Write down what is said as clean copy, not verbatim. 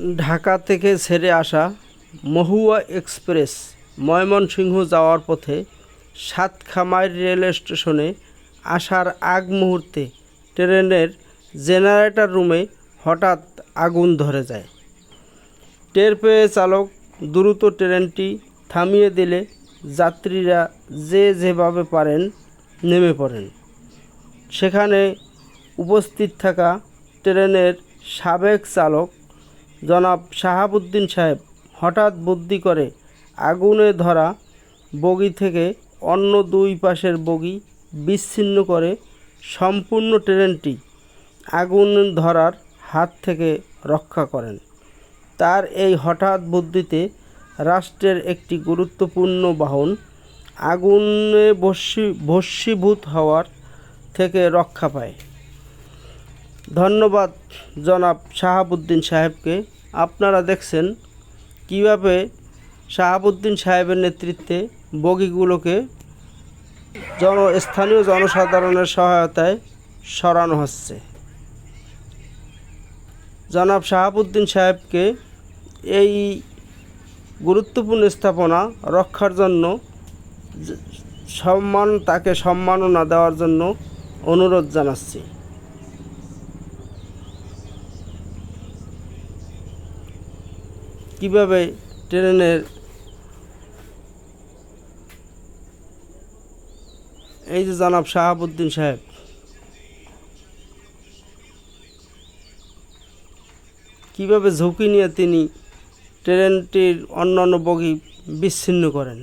ঢাকা থেকে ছেড়ে আসা মহুয়া এক্সপ্রেস ময়মনসিংহ যাওয়ার পথে সাতখামাইর রেল স্টেশনে আসার আগ মুহূর্তে ট্রেনের জেনারেটর রুমে হঠাৎ আগুন ধরে যায়। টের পেয়ে চালক দ্রুত ট্রেনটি থামিয়ে দিলে যাত্রীরা যে যেভাবে পারেন নেমে পড়েন। সেখানে উপস্থিত থাকা ট্রেনের সাবেক চালক জনাব শাহাবুদ্দিন সাহেব হঠাৎ বুদ্ধি করে আগুনে ধরা বগি থেকে অন্য দুই পাশের বগি বিচ্ছিন্ন করে সম্পূর্ণ ট্রেনটি আগুন ধরার হাত থেকে রক্ষা করেন। তার এই হঠাৎ বুদ্ধিতে রাষ্ট্রের একটি গুরুত্বপূর্ণ বাহন আগুনে ভস্মীভূত হওয়ার থেকে রক্ষা পায়। ধন্যবাদ জনাব শাহাবুদ্দিন সাহেবকে। আপনারা দেখছেন কীভাবে শাহাবুদ্দিন সাহেবের নেতৃত্বে বগিগুলোকে স্থানীয় জনসাধারণের সহায়তায় সরানো হচ্ছে। জনাব শাহাবুদ্দিন সাহেবকে এই গুরুত্বপূর্ণ স্থাপনা রক্ষার জন্য তাকে সম্মাননা দেওয়ার জন্য অনুরোধ জানাচ্ছি। কিভাবে ট্রেনের এই যে জনাব শাহাবুদ্দিন সাহেব কিভাবে ঝুঁকি নিয়ে তিনি ট্রেনটির অন্যান্য বগি বিচ্ছিন্ন করেন।